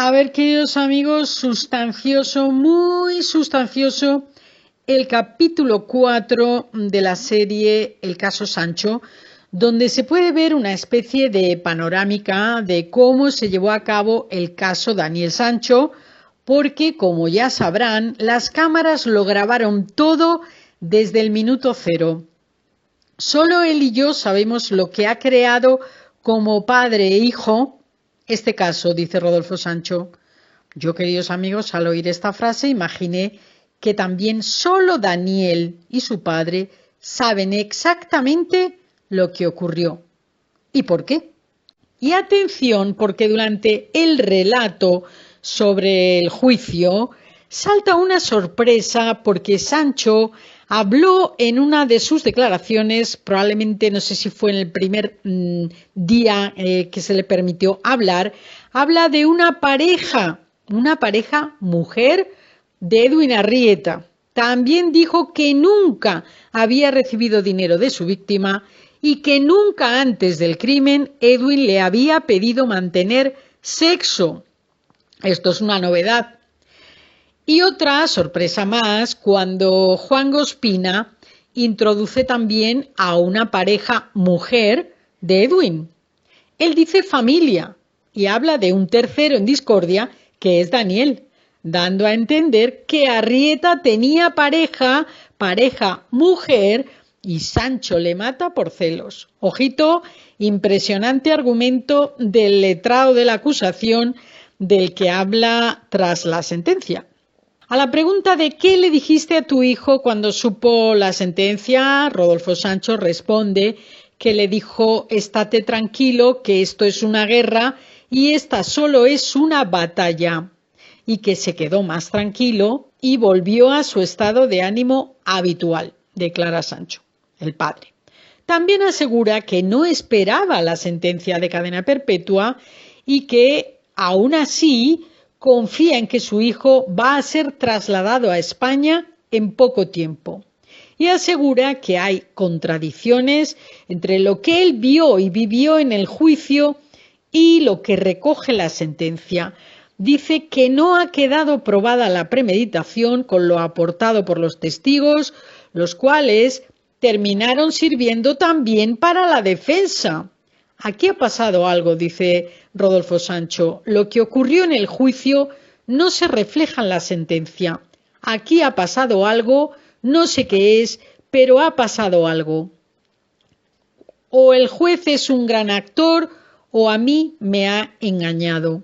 A ver, queridos amigos, sustancioso, muy sustancioso, el capítulo 4 de la serie El caso Sancho, donde se puede ver una especie de panorámica de cómo se llevó a cabo el caso Daniel Sancho, porque, como ya sabrán, las cámaras lo grabaron todo desde el minuto cero. Solo él y yo sabemos lo que ha creado como padre e hijo este caso, dice Rodolfo Sancho. Yo, queridos amigos, al oír esta frase imaginé que también solo Daniel y su padre saben exactamente lo que ocurrió. ¿Y por qué? Y atención, porque durante el relato sobre el juicio salta una sorpresa porque Sancho habló en una de sus declaraciones, probablemente no sé si fue en el primer día que se le permitió hablar, habla de una pareja mujer de Edwin Arrieta. También dijo que nunca había recibido dinero de su víctima y que nunca antes del crimen Edwin le había pedido mantener sexo. Esto es una novedad. Y otra sorpresa más cuando Juan Gospina introduce también a una pareja mujer de Edwin. Él dice familia y habla de un tercero en discordia que es Daniel, dando a entender que Arrieta tenía pareja mujer, y Sancho le mata por celos. Ojito, impresionante argumento del letrado de la acusación del que habla tras la sentencia. A la pregunta de ¿qué le dijiste a tu hijo cuando supo la sentencia?, Rodolfo Sancho responde que le dijo: estate tranquilo, que esto es una guerra y esta solo es una batalla, y que se quedó más tranquilo y volvió a su estado de ánimo habitual, declara Sancho, el padre. También asegura que no esperaba la sentencia de cadena perpetua y que, aún así, confía en que su hijo va a ser trasladado a España en poco tiempo. Y asegura que hay contradicciones entre lo que él vio y vivió en el juicio y lo que recoge la sentencia. Dice que no ha quedado probada la premeditación con lo aportado por los testigos, los cuales terminaron sirviendo también para la defensa. Aquí ha pasado algo, dice Rodolfo Sancho. Lo que ocurrió en el juicio no se refleja en la sentencia. Aquí ha pasado algo, no sé qué es, pero ha pasado algo. O el juez es un gran actor o a mí me ha engañado.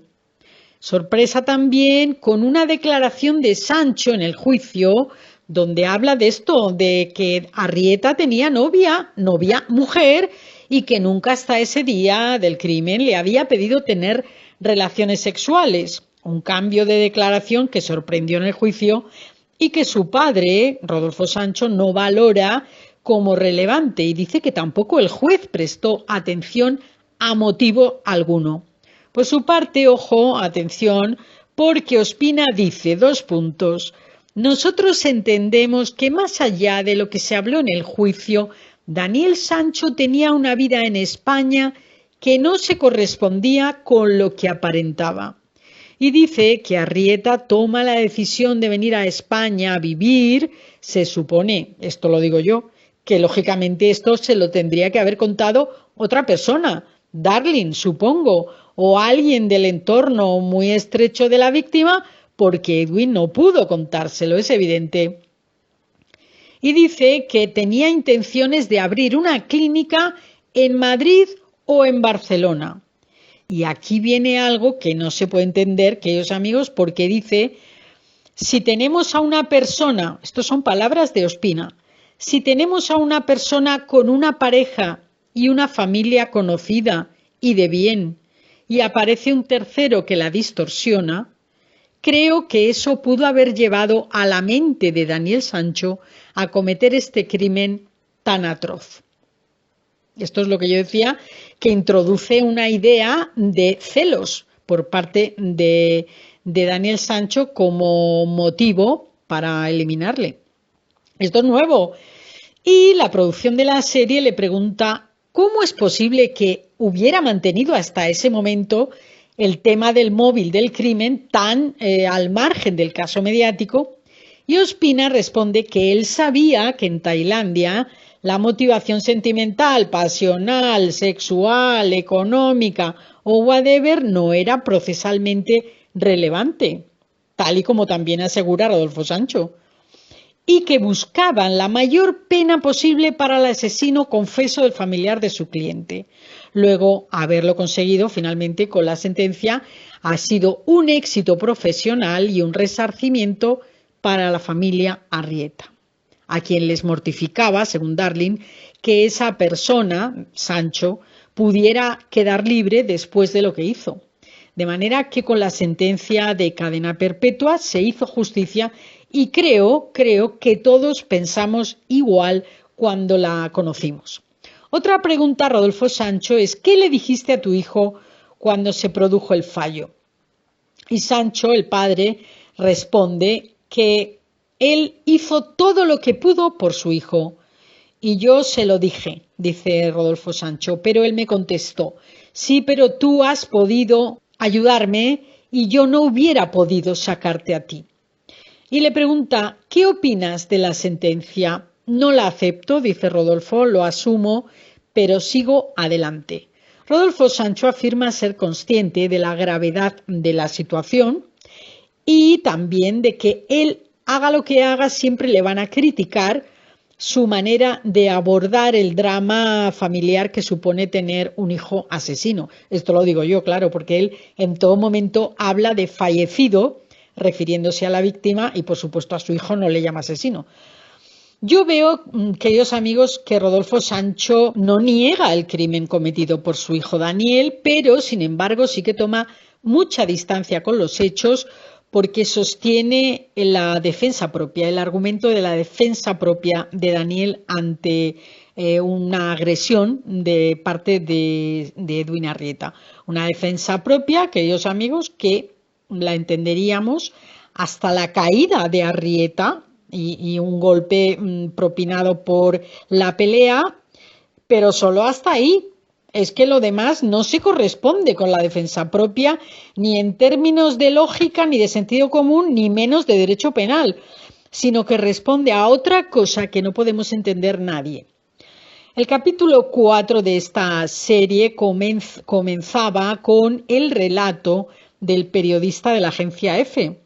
Sorpresa también con una declaración de Sancho en el juicio, donde habla de esto, de que Arrieta tenía novia mujer, y que nunca hasta ese día del crimen le había pedido tener relaciones sexuales. Un cambio de declaración que sorprendió en el juicio y que su padre, Rodolfo Sancho, no valora como relevante, y dice que tampoco el juez prestó atención a motivo alguno. Por su parte, ojo, atención, porque Ospina dice, : nosotros entendemos que más allá de lo que se habló en el juicio, Daniel Sancho tenía una vida en España que no se correspondía con lo que aparentaba. Y dice que Arrieta toma la decisión de venir a España a vivir, se supone, esto lo digo yo, que lógicamente esto se lo tendría que haber contado otra persona, Darling, supongo, o alguien del entorno muy estrecho de la víctima, porque Edwin no pudo contárselo, es evidente. Y dice que tenía intenciones de abrir una clínica en Madrid o en Barcelona. Y aquí viene algo que no se puede entender, queridos amigos, porque dice: si tenemos a una persona, estas son palabras de Ospina, si tenemos a una persona con una pareja y una familia conocida y de bien, y aparece un tercero que la distorsiona, creo que eso pudo haber llevado a la mente de Daniel Sancho a cometer este crimen tan atroz. Esto es lo que yo decía, que introduce una idea de celos por parte de Daniel Sancho como motivo para eliminarle. Esto es nuevo. Y la producción de la serie le pregunta cómo es posible que hubiera mantenido hasta ese momento el tema del móvil del crimen tan al margen del caso mediático, y Ospina responde que él sabía que en Tailandia la motivación sentimental, pasional, sexual, económica o whatever no era procesalmente relevante, tal y como también asegura Rodolfo Sancho, y que buscaban la mayor pena posible para el asesino confeso del familiar de su cliente. Luego, haberlo conseguido finalmente con la sentencia ha sido un éxito profesional y un resarcimiento para la familia Arrieta, a quien les mortificaba, según Darling, que esa persona, Sancho, pudiera quedar libre después de lo que hizo. De manera que con la sentencia de cadena perpetua se hizo justicia y creo que todos pensamos igual cuando la conocimos. Otra pregunta, Rodolfo Sancho, es ¿qué le dijiste a tu hijo cuando se produjo el fallo? Y Sancho, el padre, responde que él hizo todo lo que pudo por su hijo. Y yo se lo dije, dice Rodolfo Sancho, pero él me contestó, sí, pero tú has podido ayudarme y yo no hubiera podido sacarte a ti. Y le pregunta, ¿qué opinas de la sentencia? No la acepto, dice Rodolfo, lo asumo, pero sigo adelante. Rodolfo Sancho afirma ser consciente de la gravedad de la situación y también de que él haga lo que haga siempre le van a criticar su manera de abordar el drama familiar que supone tener un hijo asesino. Esto lo digo yo, claro, porque él en todo momento habla de fallecido, refiriéndose a la víctima, y por supuesto a su hijo no le llama asesino. Yo veo, queridos amigos, que Rodolfo Sancho no niega el crimen cometido por su hijo Daniel, pero sin embargo sí que toma mucha distancia con los hechos porque sostiene la defensa propia, el argumento de la defensa propia de Daniel ante una agresión de parte de Edwin Arrieta. Una defensa propia, queridos amigos, que la entenderíamos hasta la caída de Arrieta y un golpe propinado por la pelea, pero solo hasta ahí. Es que lo demás no se corresponde con la defensa propia, ni en términos de lógica, ni de sentido común, ni menos de derecho penal, sino que responde a otra cosa que no podemos entender nadie. El capítulo 4 de esta serie comenzaba con el relato del periodista de la agencia EFE,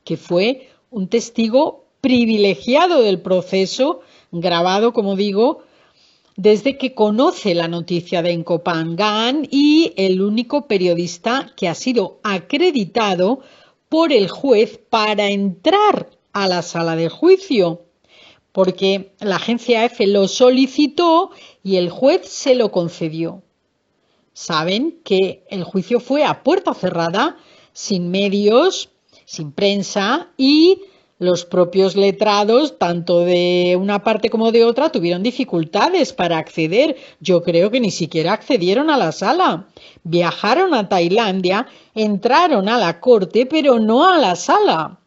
que fue un testigo privilegiado del proceso, grabado, como digo, desde que conoce la noticia de Encopangan y el único periodista que ha sido acreditado por el juez para entrar a la sala de juicio, porque la agencia EFE lo solicitó y el juez se lo concedió. Saben que el juicio fue a puerta cerrada, sin medios, sin prensa, y los propios letrados, tanto de una parte como de otra, tuvieron dificultades para acceder. Yo creo que ni siquiera accedieron a la sala. Viajaron a Tailandia, entraron a la corte, pero no a la sala.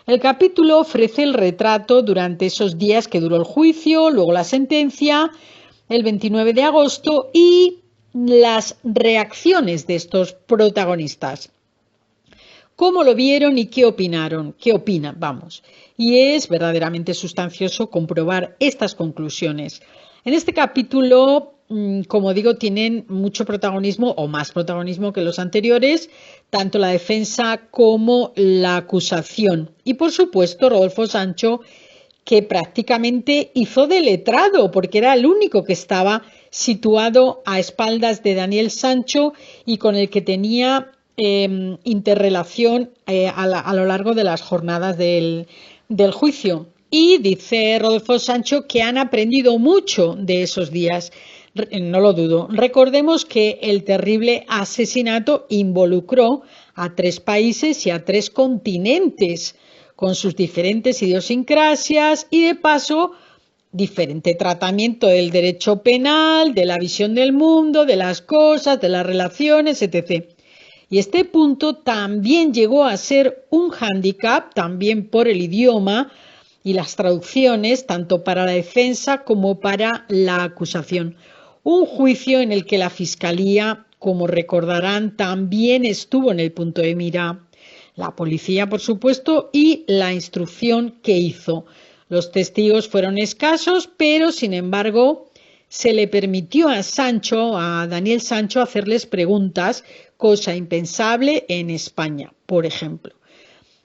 El capítulo ofrece el retrato durante esos días que duró el juicio, luego la sentencia, el 29 de agosto, y las reacciones de estos protagonistas. ¿Cómo lo vieron y qué opinaron? ¿Qué opinan? Vamos. Y es verdaderamente sustancioso comprobar estas conclusiones. En este capítulo, como digo, tienen mucho protagonismo o más protagonismo que los anteriores, tanto la defensa como la acusación. Y por supuesto, Rodolfo Sancho, que prácticamente hizo de letrado, porque era el único que estaba situado a espaldas de Daniel Sancho y con el que tenía interrelación a lo largo de las jornadas del juicio. Y dice Rodolfo Sancho que han aprendido mucho de esos días. No lo dudo. Recordemos que el terrible asesinato involucró a 3 países y a 3 continentes, con sus diferentes idiosincrasias y, de paso, diferente tratamiento del derecho penal, de la visión del mundo, de las cosas, de las relaciones, etc. Y este punto también llegó a ser un hándicap, también por el idioma y las traducciones, tanto para la defensa como para la acusación. Un juicio en el que la Fiscalía como recordarán, también estuvo en el punto de mira. La policía, por supuesto, y la instrucción que hizo. Los testigos fueron escasos, pero sin embargo se le permitió a Daniel Sancho, hacerles preguntas, cosa impensable en España, por ejemplo.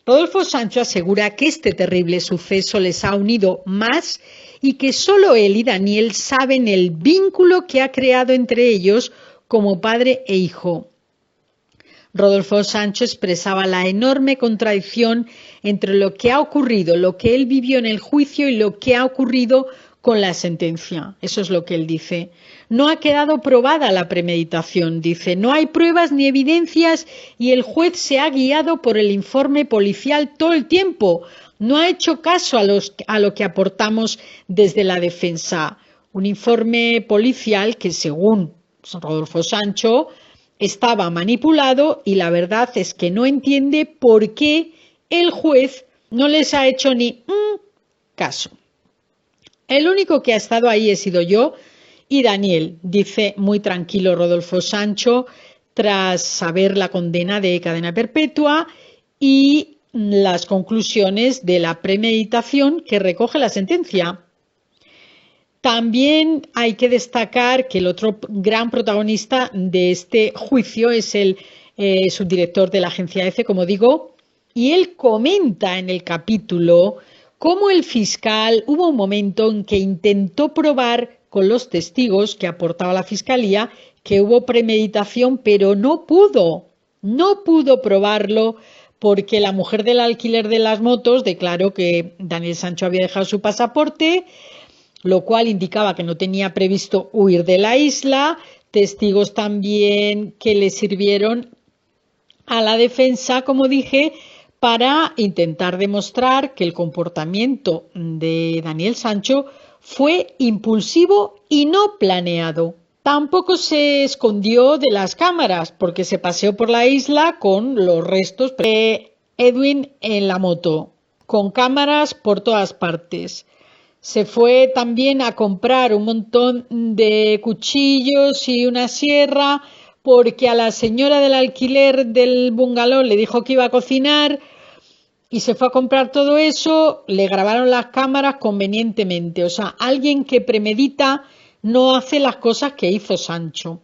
Rodolfo Sancho asegura que este terrible suceso les ha unido más y que solo él y Daniel saben el vínculo que ha creado entre ellos como padre e hijo. Rodolfo Sancho expresaba la enorme contradicción entre lo que ha ocurrido, lo que él vivió en el juicio y lo que ha ocurrido con la sentencia. Eso es lo que él dice. No ha quedado probada la premeditación, dice. No hay pruebas ni evidencias y el juez se ha guiado por el informe policial todo el tiempo. No ha hecho caso a lo que aportamos desde la defensa. Un informe policial que, según Rodolfo Sancho, estaba manipulado y la verdad es que no entiende por qué el juez no les ha hecho ni un caso. El único que ha estado ahí he sido yo y Daniel, dice muy tranquilo Rodolfo Sancho tras saber la condena de cadena perpetua y las conclusiones de la premeditación que recoge la sentencia. También hay que destacar que el otro gran protagonista de este juicio es el subdirector de la agencia EFE, como digo, y él comenta en el capítulo cómo el fiscal hubo un momento en que intentó probar con los testigos que aportaba la fiscalía que hubo premeditación, pero no pudo probarlo porque la mujer del alquiler de las motos declaró que Daniel Sancho había dejado su pasaporte, lo cual indicaba que no tenía previsto huir de la isla. Testigos también que le sirvieron a la defensa, como dije, para intentar demostrar que el comportamiento de Daniel Sancho fue impulsivo y no planeado. Tampoco se escondió de las cámaras porque se paseó por la isla con los restos de Edwin en la moto, con cámaras por todas partes. Se fue también a comprar un montón de cuchillos y una sierra porque a la señora del alquiler del bungalow le dijo que iba a cocinar y se fue a comprar todo eso, le grabaron las cámaras convenientemente. O sea, alguien que premedita no hace las cosas que hizo Sancho.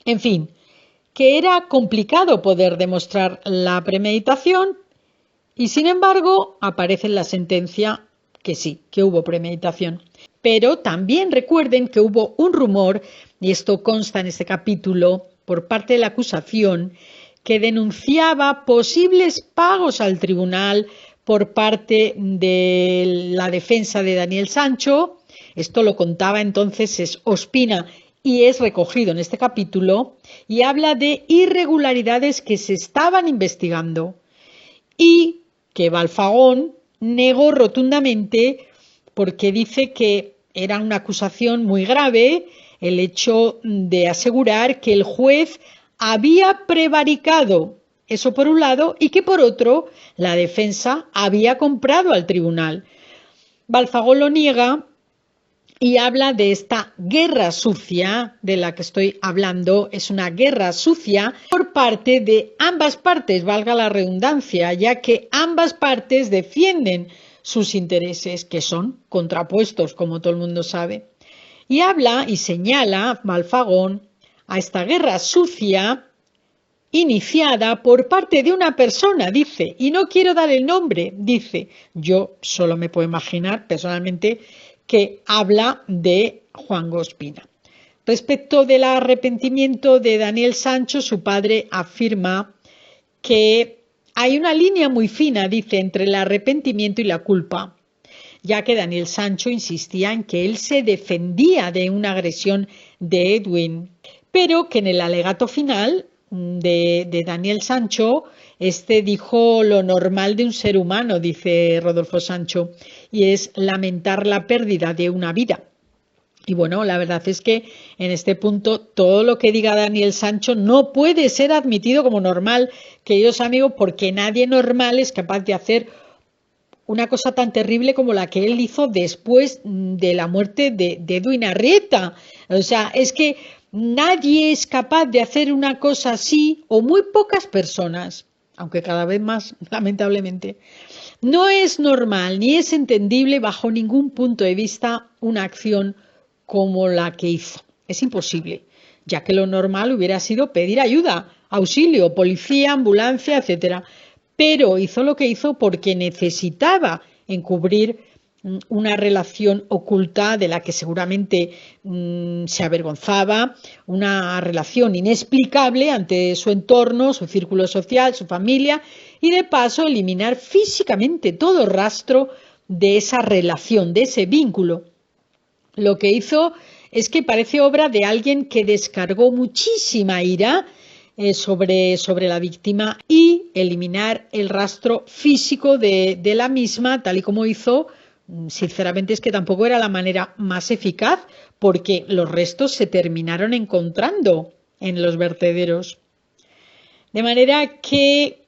En fin, que era complicado poder demostrar la premeditación y sin embargo aparece en la sentencia que sí, que hubo premeditación. Pero también recuerden que hubo un rumor, y esto consta en este capítulo, por parte de la acusación, que denunciaba posibles pagos al tribunal por parte de la defensa de Daniel Sancho. Esto lo contaba entonces Ospina y es recogido en este capítulo y habla de irregularidades que se estaban investigando y que Valfagón negó rotundamente porque dice que era una acusación muy grave el hecho de asegurar que el juez había prevaricado, eso por un lado, y que por otro la defensa había comprado al tribunal. Valfagón lo niega y habla de esta guerra sucia de la que estoy hablando. Es una guerra sucia por parte de ambas partes, valga la redundancia, ya que ambas partes defienden sus intereses, que son contrapuestos, como todo el mundo sabe. Y habla y señala Valfagón a esta guerra sucia iniciada por parte de una persona, dice, y no quiero dar el nombre, dice, yo solo me puedo imaginar personalmente que habla de Juan Ospina. Respecto del arrepentimiento de Daniel Sancho, su padre afirma que hay una línea muy fina, dice, entre el arrepentimiento y la culpa, ya que Daniel Sancho insistía en que él se defendía de una agresión de Edwin, pero que en el alegato final de Daniel Sancho, este dijo lo normal de un ser humano, dice Rodolfo Sancho, y es lamentar la pérdida de una vida. Y bueno, la verdad es que en este punto todo lo que diga Daniel Sancho no puede ser admitido como normal, queridos amigos, porque nadie normal es capaz de hacer una cosa tan terrible como la que él hizo después de la muerte de Edwin Arrieta. O sea, es que Nadie es capaz de hacer una cosa así, o muy pocas personas, aunque cada vez más, lamentablemente. No es normal ni es entendible bajo ningún punto de vista una acción como la que hizo. Es imposible, ya que lo normal hubiera sido pedir ayuda, auxilio, policía, ambulancia, etcétera. Pero hizo lo que hizo porque necesitaba encubrir una relación oculta de la que seguramente se avergonzaba, una relación inexplicable ante su entorno, su círculo social, su familia, y de paso eliminar físicamente todo rastro de esa relación, de ese vínculo. Lo que hizo es que parece obra de alguien que descargó muchísima ira sobre la víctima y eliminar el rastro físico de la misma, tal y como hizo. Sinceramente es que tampoco era la manera más eficaz porque los restos se terminaron encontrando en los vertederos. De manera que,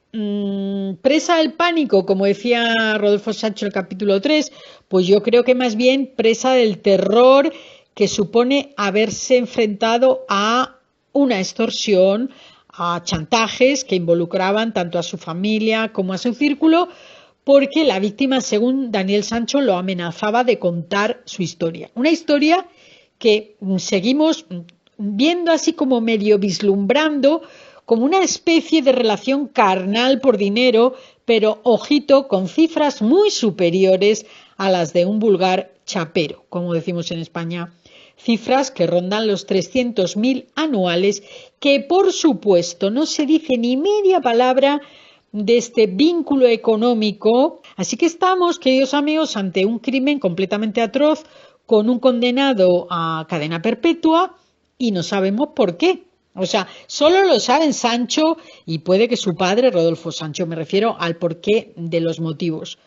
presa del pánico, como decía Rodolfo Sancho en el capítulo 3, pues yo creo que más bien presa del terror que supone haberse enfrentado a una extorsión, a chantajes que involucraban tanto a su familia como a su círculo, porque la víctima, según Daniel Sancho, lo amenazaba de contar su historia. Una historia que seguimos viendo así como medio vislumbrando como una especie de relación carnal por dinero, pero ojito, con cifras muy superiores a las de un vulgar chapero, como decimos en España. Cifras que rondan los 300.000 anuales, que por supuesto no se dice ni media palabra de este vínculo económico. Así que estamos, queridos amigos, ante un crimen completamente atroz, con un condenado a cadena perpetua y no sabemos por qué. O sea, solo lo saben Sancho y puede que su padre, Rodolfo Sancho, me refiero al porqué de los motivos.